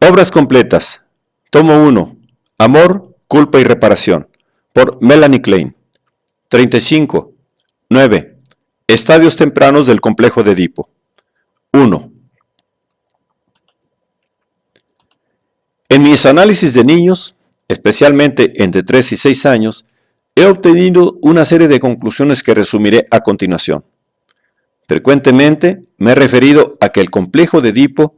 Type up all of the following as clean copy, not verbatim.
Obras completas. Tomo 1. Amor, culpa y reparación. Por Melanie Klein. 35. 9. Estadios tempranos del complejo de Edipo. 1. En mis análisis de niños, especialmente entre 3 y 6 años, he obtenido una serie de conclusiones que resumiré a continuación. Frecuentemente me he referido a que el complejo de Edipo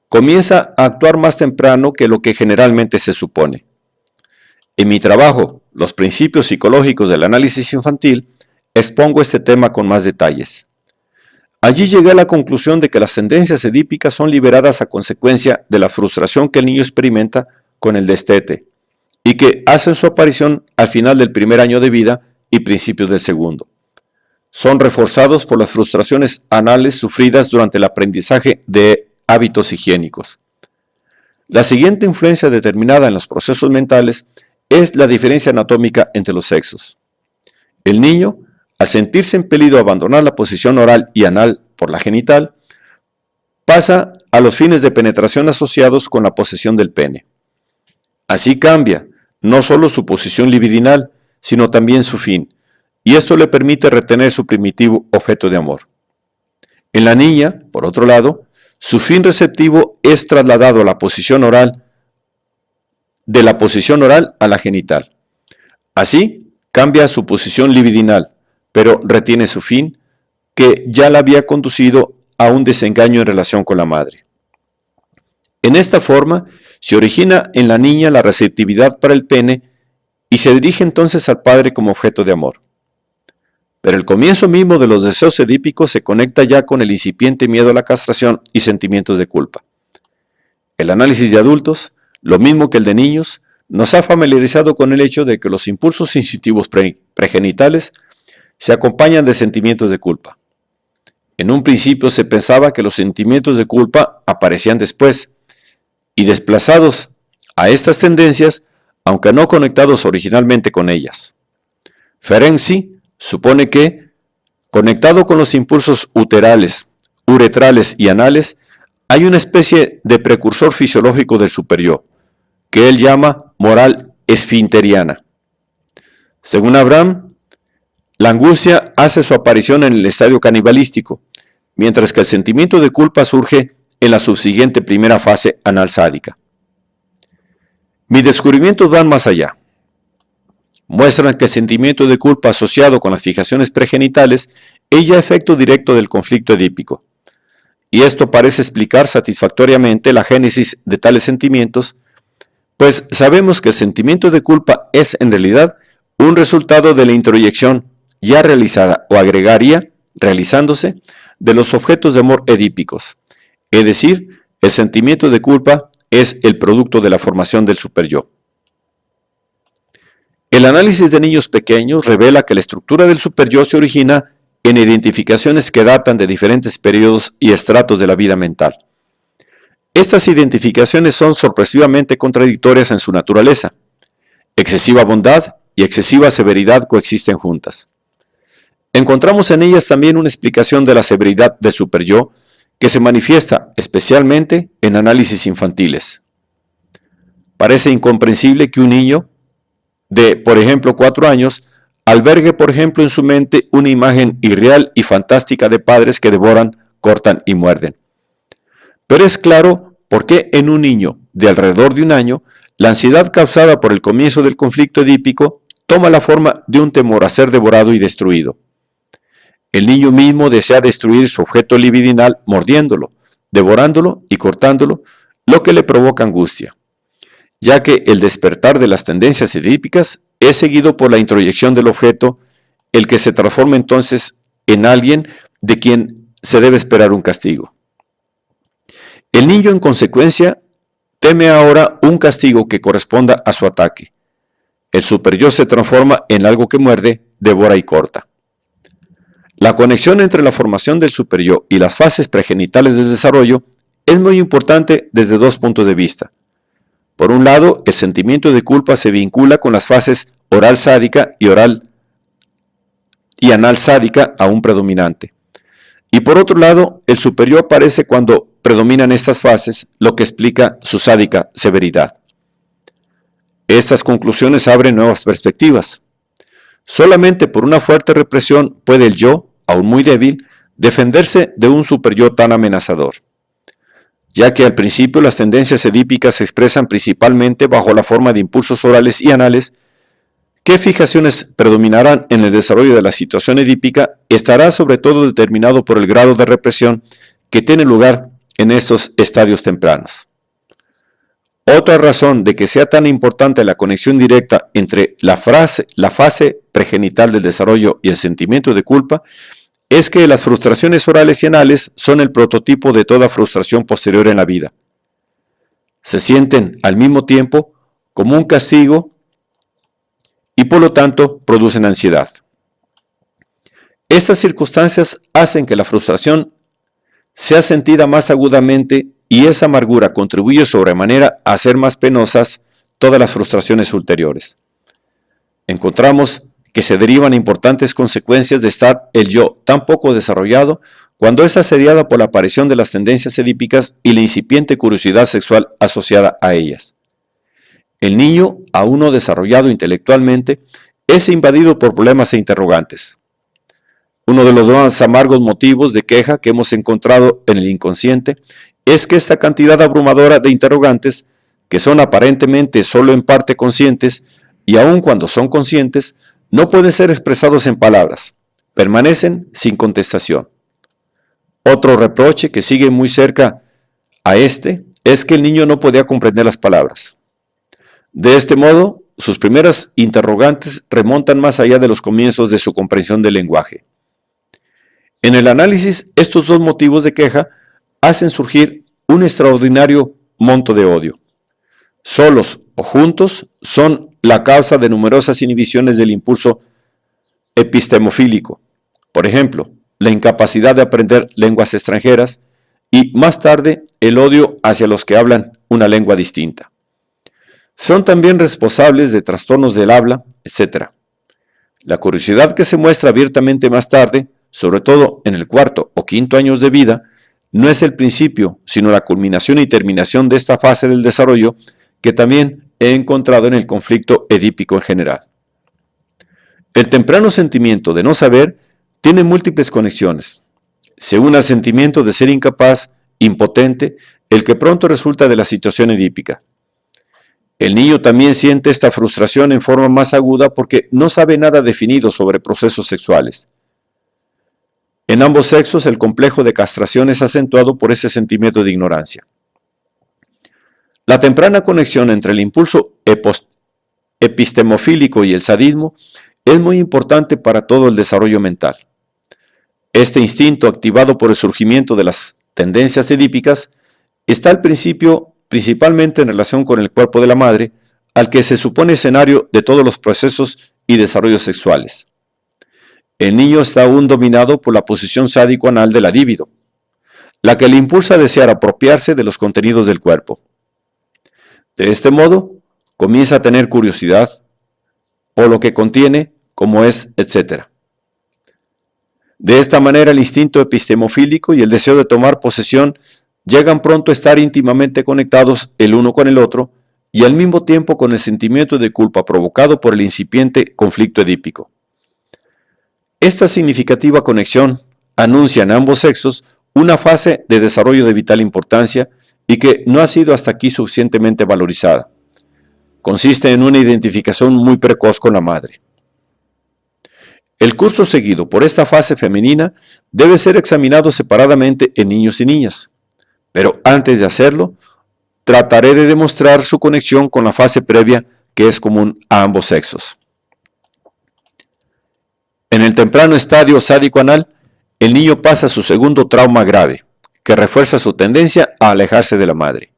comienza a actuar más temprano que lo que generalmente se supone. En mi trabajo, Los principios psicológicos del análisis infantil, expongo este tema con más detalles. Allí llegué a la conclusión de que las tendencias edípicas son liberadas a consecuencia de la frustración que el niño experimenta con el destete y que hacen su aparición al final del primer año de vida y principios del segundo. Son reforzados por las frustraciones anales sufridas durante el aprendizaje de hábitos higiénicos. La siguiente influencia determinada en los procesos mentales es la diferencia anatómica entre los sexos. El niño, al sentirse impelido a abandonar la posición oral y anal por la genital, pasa a los fines de penetración asociados con la posesión del pene. Así cambia no solo su posición libidinal, sino también su fin, y esto le permite retener su primitivo objeto de amor. En la niña, por otro lado, su fin receptivo es trasladado a la posición oral, de la posición oral a la genital. Así, cambia su posición libidinal, pero retiene su fin, que ya la había conducido a un desengaño en relación con la madre. En esta forma, se origina en la niña la receptividad para el pene y se dirige entonces al padre como objeto de amor. Pero el comienzo mismo de los deseos edípicos se conecta ya con el incipiente miedo a la castración y sentimientos de culpa. El análisis de adultos, lo mismo que el de niños, nos ha familiarizado con el hecho de que los impulsos instintivos pregenitales se acompañan de sentimientos de culpa. En un principio se pensaba que los sentimientos de culpa aparecían después, y desplazados a estas tendencias, aunque no conectados originalmente con ellas. Ferenczi supone que, conectado con los impulsos uretrales y anales, hay una especie de precursor fisiológico del superyo, que él llama moral esfinteriana. Según Abraham, la angustia hace su aparición en el estadio canibalístico, mientras que el sentimiento de culpa surge en la subsiguiente primera fase anal sádica. Mis descubrimientos van más allá. Muestran que el sentimiento de culpa asociado con las fijaciones pregenitales es ya efecto directo del conflicto edípico. Y esto parece explicar satisfactoriamente la génesis de tales sentimientos, pues sabemos que el sentimiento de culpa es en realidad un resultado de la introyección ya realizada o agregaría, realizándose, de los objetos de amor edípicos. Es decir, el sentimiento de culpa es el producto de la formación del superyo. El análisis de niños pequeños revela que la estructura del superyo se origina en identificaciones que datan de diferentes periodos y estratos de la vida mental. Estas identificaciones son sorpresivamente contradictorias en su naturaleza. Excesiva bondad y excesiva severidad coexisten juntas. Encontramos en ellas también una explicación de la severidad del superyo que se manifiesta especialmente en análisis infantiles. Parece incomprensible que un niño de, por ejemplo, 4 años, albergue, por ejemplo, en su mente una imagen irreal y fantástica de padres que devoran, cortan y muerden. Pero es claro por qué en un niño de alrededor de 1 año, la ansiedad causada por el comienzo del conflicto edípico toma la forma de un temor a ser devorado y destruido. El niño mismo desea destruir su objeto libidinal mordiéndolo, devorándolo y cortándolo, lo que le provoca angustia, ya que el despertar de las tendencias edípicas es seguido por la introyección del objeto, el que se transforma entonces en alguien de quien se debe esperar un castigo. El niño, en consecuencia, teme ahora un castigo que corresponda a su ataque. El superyo se transforma en algo que muerde, devora y corta. La conexión entre la formación del superyo y las fases pregenitales del desarrollo es muy importante desde 2 puntos de vista. Por un lado, el sentimiento de culpa se vincula con las fases oral sádica y anal sádica aún predominante. Y por otro lado, el superior aparece cuando predominan estas fases, lo que explica su sádica severidad. Estas conclusiones abren nuevas perspectivas. Solamente por una fuerte represión puede el yo, aún muy débil, defenderse de un superyo tan amenazador, ya que al principio las tendencias edípicas se expresan principalmente bajo la forma de impulsos orales y anales. ¿Qué fijaciones predominarán en el desarrollo de la situación edípica? Estará sobre todo determinado por el grado de represión que tiene lugar en estos estadios tempranos. Otra razón de que sea tan importante la conexión directa entre la fase pregenital del desarrollo y el sentimiento de culpa es que las frustraciones orales y anales son el prototipo de toda frustración posterior en la vida. Se sienten al mismo tiempo como un castigo y por lo tanto producen ansiedad. Estas circunstancias hacen que la frustración sea sentida más agudamente y esa amargura contribuye sobremanera a hacer más penosas todas las frustraciones ulteriores. Encontramos que se derivan importantes consecuencias de estar el yo tan poco desarrollado cuando es asediada por la aparición de las tendencias edípicas y la incipiente curiosidad sexual asociada a ellas. El niño, aún no desarrollado intelectualmente, es invadido por problemas e interrogantes. Uno de los más amargos motivos de queja que hemos encontrado en el inconsciente es que esta cantidad abrumadora de interrogantes, que son aparentemente solo en parte conscientes, y aun cuando son conscientes, no pueden ser expresados en palabras, permanecen sin contestación. Otro reproche que sigue muy cerca a este es que el niño no podía comprender las palabras. De este modo, sus primeras interrogantes remontan más allá de los comienzos de su comprensión del lenguaje. En el análisis, estos dos motivos de queja hacen surgir un extraordinario monto de odio. Solos o juntos son la causa de numerosas inhibiciones del impulso epistemofílico. Por ejemplo, la incapacidad de aprender lenguas extranjeras y, más tarde, el odio hacia los que hablan una lengua distinta. Son también responsables de trastornos del habla, etc. La curiosidad que se muestra abiertamente más tarde, sobre todo en el cuarto o quinto años de vida, no es el principio, sino la culminación y terminación de esta fase del desarrollo que también he encontrado en el conflicto edípico en general. El temprano sentimiento de no saber tiene múltiples conexiones. Se une al sentimiento de ser incapaz, impotente, el que pronto resulta de la situación edípica. El niño también siente esta frustración en forma más aguda porque no sabe nada definido sobre procesos sexuales. En ambos sexos el complejo de castración es acentuado por ese sentimiento de ignorancia. La temprana conexión entre el impulso epistemofílico y el sadismo es muy importante para todo el desarrollo mental. Este instinto, activado por el surgimiento de las tendencias edípicas, está al principio principalmente en relación con el cuerpo de la madre, al que se supone escenario de todos los procesos y desarrollos sexuales. El niño está aún dominado por la posición sádico-anal de la libido, la que le impulsa a desear apropiarse de los contenidos del cuerpo. De este modo, comienza a tener curiosidad por lo que contiene, cómo es, etc. De esta manera, el instinto epistemofílico y el deseo de tomar posesión llegan pronto a estar íntimamente conectados el uno con el otro y al mismo tiempo con el sentimiento de culpa provocado por el incipiente conflicto edípico. Esta significativa conexión anuncia en ambos sexos una fase de desarrollo de vital importancia y que no ha sido hasta aquí suficientemente valorizada. Consiste en una identificación muy precoz con la madre. El curso seguido por esta fase femenina debe ser examinado separadamente en niños y niñas, pero antes de hacerlo, trataré de demostrar su conexión con la fase previa que es común a ambos sexos. En el temprano estadio sádico-anal, el niño pasa su segundo trauma grave, que refuerza su tendencia a alejarse de la madre.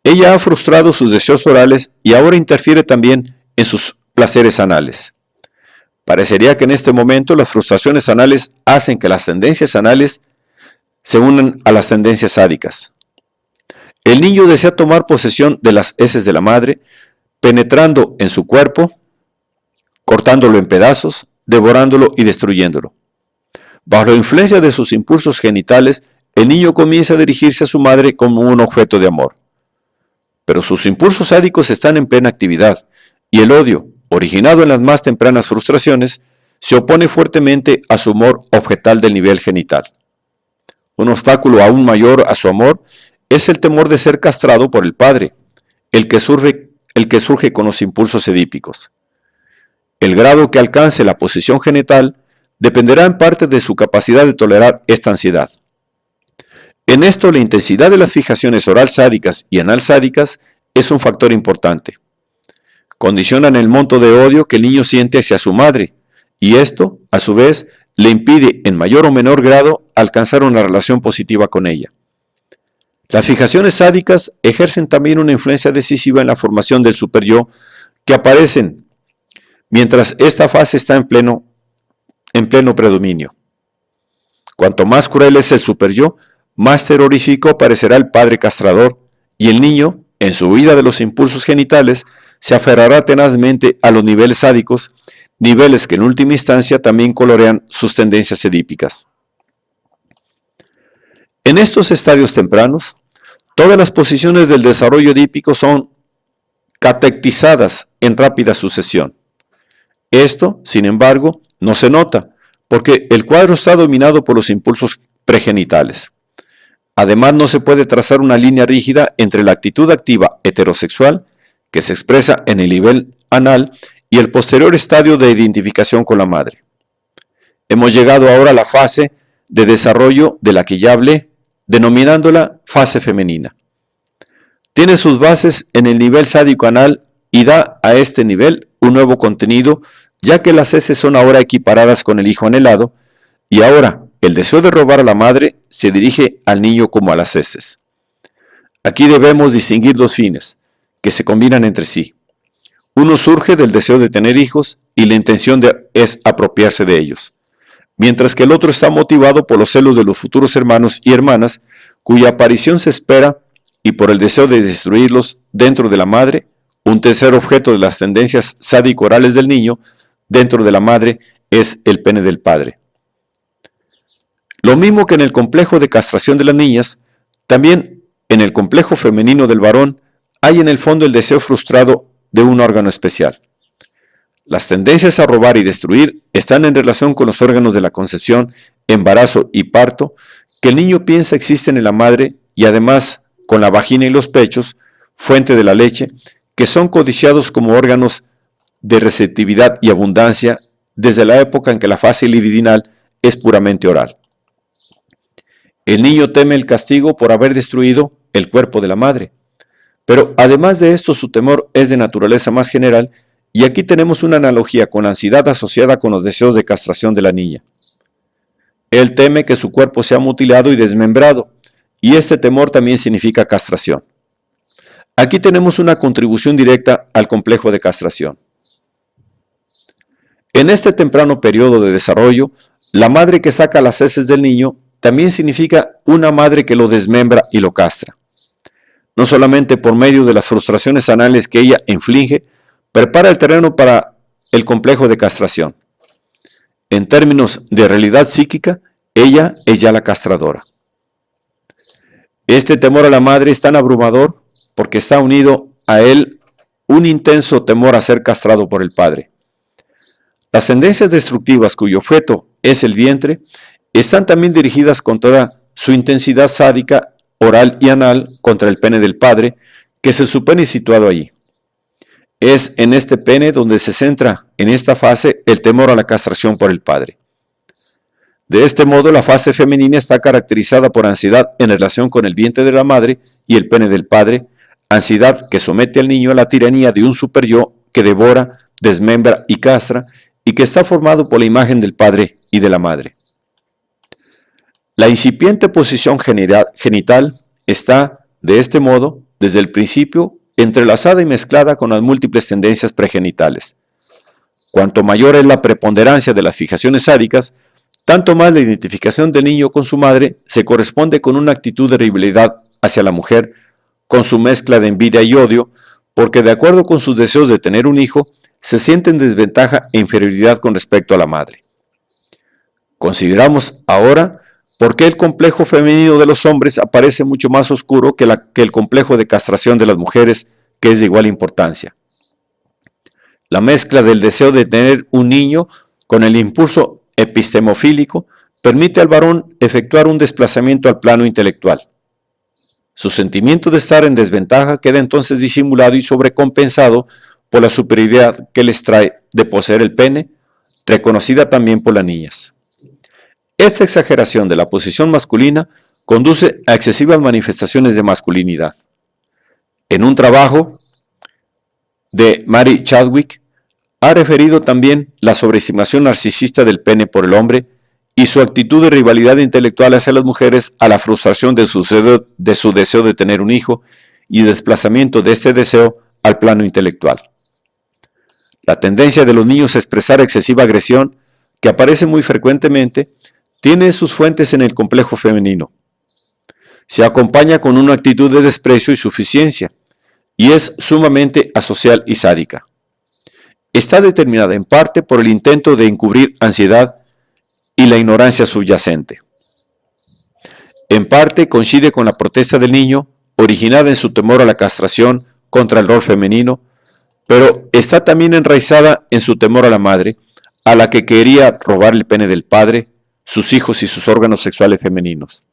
Ella ha frustrado sus deseos orales y ahora interfiere también en sus placeres anales. Parecería que en este momento las frustraciones anales hacen que las tendencias anales se unan a las tendencias sádicas. El niño desea tomar posesión de las heces de la madre, penetrando en su cuerpo, cortándolo en pedazos, devorándolo y destruyéndolo. Bajo la influencia de sus impulsos genitales, el niño comienza a dirigirse a su madre como un objeto de amor. Pero sus impulsos sádicos están en plena actividad, y el odio, originado en las más tempranas frustraciones, se opone fuertemente a su amor objetal del nivel genital. Un obstáculo aún mayor a su amor es el temor de ser castrado por el padre, el que surge con los impulsos edípicos. El grado que alcance la posición genital dependerá en parte de su capacidad de tolerar esta ansiedad. En esto, la intensidad de las fijaciones oral sádicas y anal sádicas es un factor importante. Condicionan el monto de odio que el niño siente hacia su madre, y esto, a su vez, le impide en mayor o menor grado alcanzar una relación positiva con ella. Las fijaciones sádicas ejercen también una influencia decisiva en la formación del superyo, que aparecen mientras esta fase está en pleno predominio. Cuanto más cruel es el superyo, más terrorífico parecerá el padre castrador, y el niño, en su huida de los impulsos genitales, se aferrará tenazmente a los niveles sádicos, niveles que en última instancia también colorean sus tendencias edípicas. En estos estadios tempranos, todas las posiciones del desarrollo edípico son catectizadas en rápida sucesión. Esto, sin embargo, no se nota, porque el cuadro está dominado por los impulsos pregenitales. Además, no se puede trazar una línea rígida entre la actitud activa heterosexual, que se expresa en el nivel anal, y el posterior estadio de identificación con la madre. Hemos llegado ahora a la fase de desarrollo de la que ya hablé, denominándola fase femenina. Tiene sus bases en el nivel sádico anal y da a este nivel un nuevo contenido, ya que las heces son ahora equiparadas con el hijo anhelado, y ahora el deseo de robar a la madre se dirige al niño como a las heces. Aquí debemos distinguir dos fines, que se combinan entre sí. Uno surge del deseo de tener hijos y la intención es apropiarse de ellos, mientras que el otro está motivado por los celos de los futuros hermanos y hermanas, cuya aparición se espera, y por el deseo de destruirlos dentro de la madre. Un tercer objeto de las tendencias sádico-orales del niño dentro de la madre es el pene del padre. Lo mismo que en el complejo de castración de las niñas, también en el complejo femenino del varón hay en el fondo el deseo frustrado de un órgano especial. Las tendencias a robar y destruir están en relación con los órganos de la concepción, embarazo y parto, que el niño piensa existen en la madre, y además con la vagina y los pechos, fuente de la leche, que son codiciados como órganos de receptividad y abundancia desde la época en que la fase libidinal es puramente oral. El niño teme el castigo por haber destruido el cuerpo de la madre. Pero además de esto, su temor es de naturaleza más general, y aquí tenemos una analogía con la ansiedad asociada con los deseos de castración de la niña. Él teme que su cuerpo sea mutilado y desmembrado, y este temor también significa castración. Aquí tenemos una contribución directa al complejo de castración. En este temprano periodo de desarrollo, la madre que saca las heces del niño también significa una madre que lo desmembra y lo castra. No solamente por medio de las frustraciones anales que ella inflige, prepara el terreno para el complejo de castración. En términos de realidad psíquica, ella es ya la castradora. Este temor a la madre es tan abrumador porque está unido a él un intenso temor a ser castrado por el padre. Las tendencias destructivas cuyo objeto es el vientre están también dirigidas con toda su intensidad sádica, oral y anal contra el pene del padre, que se supone situado allí. Es en este pene donde se centra en esta fase el temor a la castración por el padre. De este modo, la fase femenina está caracterizada por ansiedad en relación con el vientre de la madre y el pene del padre, ansiedad que somete al niño a la tiranía de un superyo que devora, desmembra y castra, y que está formado por la imagen del padre y de la madre. La incipiente posición genital está, de este modo, desde el principio, entrelazada y mezclada con las múltiples tendencias pregenitales. Cuanto mayor es la preponderancia de las fijaciones sádicas, tanto más la identificación del niño con su madre se corresponde con una actitud de rivalidad hacia la mujer, con su mezcla de envidia y odio, porque de acuerdo con sus deseos de tener un hijo, se siente en desventaja e inferioridad con respecto a la madre. Consideramos ahora por qué el complejo femenino de los hombres aparece mucho más oscuro que el complejo de castración de las mujeres, que es de igual importancia. La mezcla del deseo de tener un niño con el impulso epistemofílico permite al varón efectuar un desplazamiento al plano intelectual. Su sentimiento de estar en desventaja queda entonces disimulado y sobrecompensado por la superioridad que les trae de poseer el pene, reconocida también por las niñas. Esta exageración de la posición masculina conduce a excesivas manifestaciones de masculinidad. En un trabajo de Mary Chadwick, ha referido también la sobreestimación narcisista del pene por el hombre y su actitud de rivalidad intelectual hacia las mujeres a la frustración de su deseo de tener un hijo y desplazamiento de este deseo al plano intelectual. La tendencia de los niños a expresar excesiva agresión, que aparece muy frecuentemente, tiene sus fuentes en el complejo femenino. Se acompaña con una actitud de desprecio y suficiencia, y es sumamente asocial y sádica. Está determinada en parte por el intento de encubrir ansiedad y la ignorancia subyacente. En parte coincide con la protesta del niño, originada en su temor a la castración contra el rol femenino, pero está también enraizada en su temor a la madre, a la que quería robar el pene del padre, sus hijos y sus órganos sexuales femeninos.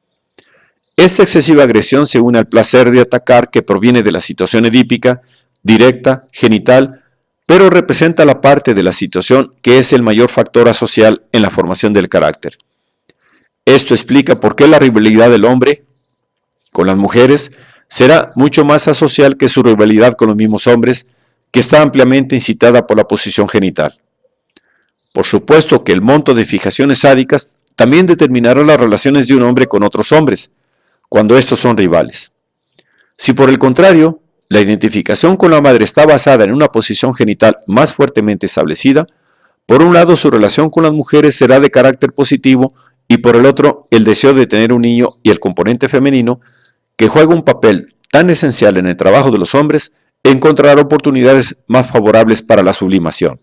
Esta excesiva agresión se une al placer de atacar que proviene de la situación edípica, directa, genital, pero representa la parte de la situación que es el mayor factor asocial en la formación del carácter. Esto explica por qué la rivalidad del hombre con las mujeres será mucho más asocial que su rivalidad con los mismos hombres, que está ampliamente incitada por la posición genital. Por supuesto que el monto de fijaciones sádicas también determinará las relaciones de un hombre con otros hombres, cuando estos son rivales. Si por el contrario, la identificación con la madre está basada en una posición genital más fuertemente establecida, por un lado su relación con las mujeres será de carácter positivo y por el otro el deseo de tener un niño y el componente femenino, que juega un papel tan esencial en el trabajo de los hombres, encontrará oportunidades más favorables para la sublimación.